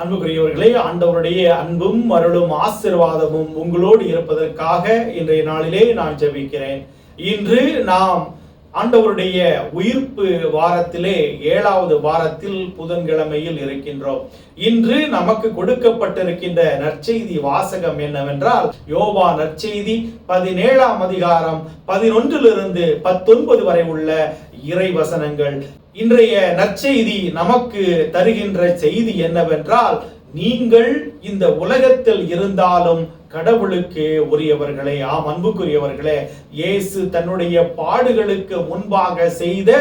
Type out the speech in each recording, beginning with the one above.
அன்புக்குரியவர்களே, ஆண்டவருடைய அன்பும் அருளும் ஆசீர்வாதமும் உங்களோடு இருப்பதற்காக இன்றைய நாளிலே நான் ஜெபிக்கிறேன். இன்று நாம் ஆண்டவருடைய உயிர்ப்பு வாரத்திலே 7வது வாரத்தில் புதன்கிழமையில் இருக்கின்றோம். இன்று நமக்கு கொடுக்கப்பட்டிருக்கின்ற நற்செய்தி வாசகம் என்னவென்றால், யோவா நற்செய்தி 17ஆம் அதிகாரம் 11 19 வரை உள்ள இறை வசனங்கள். இன்றைய நற்செய்தி நமக்கு தருகின்ற செய்தி என்னவென்றால், நீங்கள் இந்த உலகத்தில் இருந்தாலும் கடவுளுக்கு உரியவர்களே. ஆம் அன்புக்குரியவர்களே, இயேசு தன்னுடைய பாடுகளுக்கு முன்பாக செய்த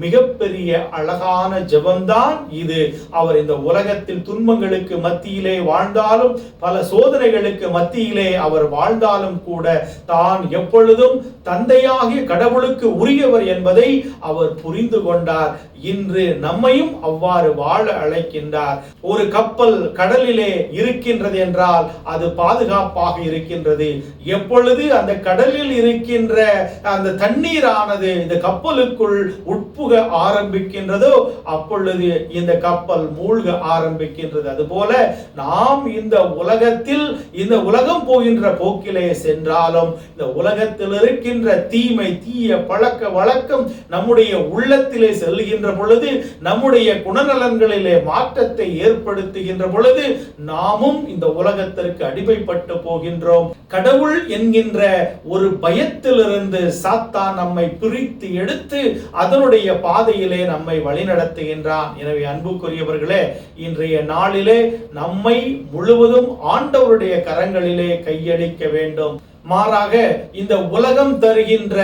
மிகப்பெரிய அழகான ஜெபம்தான் இது. அவர் இந்த உலகத்தில் துன்பங்களுக்கு மத்தியிலே வாழ்ந்தாலும், பல சோதனைகளுக்கு மத்தியிலே அவர் வாழ்ந்தாலும் கூட, தான் எப்பொழுதும் தந்தையாகிய கடவுளுக்கு உரியவர் என்பதை அவர் புரிந்து கொண்டார். இன்று நம்மையும் அவ்வாறு வாழ அழைக்கின்றார். ஒரு கப்பல் கடலிலே இருக்கின்றது என்றால் அது பாதுகாப்பாக இருக்கின்றது. எப்பொழுது அந்த கடலில் இருக்கின்ற அந்த தண்ணீரானது இந்த கப்பலுக்குள் உட்புக ஆரம்பிக்கின்றதோ அப்பொழுது இந்த கப்பல் மூழ்க ஆரம்பிக்கின்றது. அதுபோல நாம் இந்த உலகத்தில், இந்த உலகம் போகின்ற போக்கிலே சென்றாலும், இந்த உலகத்தில் இருக்கின்ற தீமை, தீய பழக்க வழக்கம் நம்முடைய உள்ளத்திலே செல்கின்ற பொழுது, நம்முடைய குணநலன்களிலே மாற்றத்தை ஏற்படுத்துகின்ற பொழுது, நாமும் இந்த உலகத்திற்கு அடிமைப்பட்டு போகின்றோம். கடவுள் என்கின்ற ஒரு பயத்திலிருந்து சாத்தான் நம்மை பிரித்து எடுத்து அதனுடைய பாதையிலே நம்மை வழிநடத்துகின்றான். எனவே அன்புக்குரியவர்களே, இன்றைய நாளிலே நம்மை முழுவதும் ஆண்டவருடைய கரங்களிலே கையளிக்க வேண்டும். மாறாக இந்த உலகம் தருகின்ற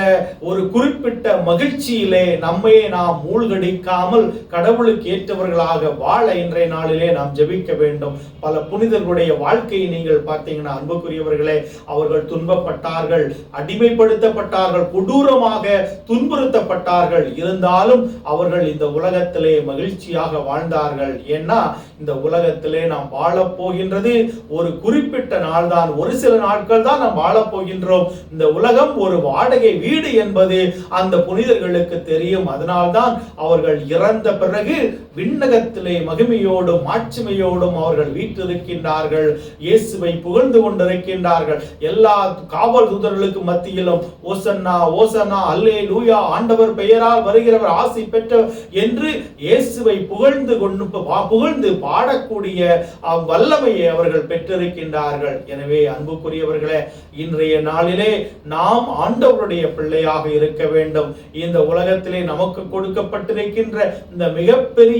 ஒரு குறிப்பிட்ட மகிழ்ச்சியிலே நம்மை நாம் மூழ்கடிக்காமல் கடவுளுக்கு ஏற்றவர்களாக வாழ இன்றைய நாளிலே நாம் ஜெபிக்க வேண்டும். பல புனிதர்களுடைய வாழ்க்கையை நீங்கள் பார்த்தீங்கன்னா அன்புக்குரியவர்களே, அவர்கள் துன்பப்பட்டார்கள், அடிமைப்படுத்தப்பட்டார்கள், கொடூரமாக துன்புறுத்தப்பட்டார்கள். இருந்தாலும் அவர்கள் இந்த உலகத்திலே மகிழ்ச்சியாக வாழ்ந்தார்கள். ஏன்னா இந்த உலகத்திலே நாம் வாழப் போகின்றது ஒரு குறிப்பிட்ட நாள் தான், ஒரு சில நாட்கள் தான் நாம் வாழ போகின்றோம். இந்த உலகம் ஒரு வாடகை வீடு என்பது அந்த புனிதர்களுக்கு தெரியும். அதனால்தான் அவர்கள் இறந்த பிறகு விண்ணகத்திலே மகிமையோடும் மாட்சிமையோடும் அவர்கள் வீற்றிருக்கின்றார்கள். இயேசுவை புகழ்ந்து கொண்டிருக்கின்றார்கள். எல்லா காவல் தூதர்களுக்கு மத்தியிலும் ஓசன்னா ஓசன்னா அல்லேலூயா, ஆண்டவர் பெயரால் வருகிறவர் ஆசி பெற்ற என்று இயேசுவை புகழ்ந்து பாடக்கூடிய வல்லமையை அவர்கள் பெற்றிருக்கின்றார்கள். எனவே அன்புக்குரியவர்களே, இன்றைய நாளிலே நாம் ஆண்டவருடைய பிள்ளையாக இருக்க வேண்டும். இந்த உலகத்திலே நமக்கு கொடுக்கப்பட்டிருக்கின்ற இந்த மிகப்பெரிய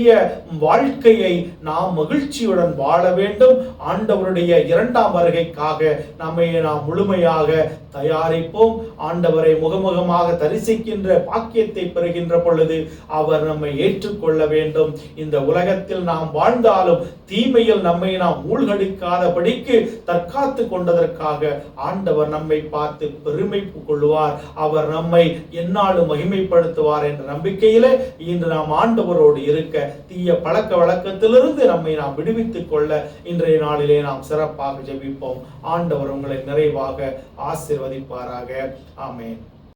வாழ்க்கையை நாம் மகிழ்ச்சியுடன் வாழ வேண்டும். ஆண்டவருடைய 2ஆம் வருகைக்காக நம்மை நாம் முழுமையாக தயாரிப்போம். ஆண்டவரை முகமுகமாக தரிசிக்கின்ற பாக்கியத்தை பெறுகின்ற பொழுது அவர் நம்மை ஏற்றுக்கொள்ள வேண்டும். இந்த உலகத்தில் நாம் வாழ்ந்தாலும் தீமையில் நம்மை நாம் மூழ்கடிக்காதபடிக்கு தற்காத்து கொண்டதற்காக ஆண்டவர் நம்மை பார்த்து பெருமை கொள்வார். அவர் நம்மை எந்நாளும் மகிமைப்படுத்துவார் என்ற நம்பிக்கையிலே இன்று நாம் ஆண்டவரோடு இருக்க, தீய பழக்க வழக்கத்திலிருந்து நம்மை நாம் விடுவித்துக் கொள்ள இன்றைய நாளிலே நாம் சிறப்பாக ஜெபிப்போம். ஆண்டவர் உங்களை நிறைவாக ஆசீர்வதிப்பாராக. ஆமென்.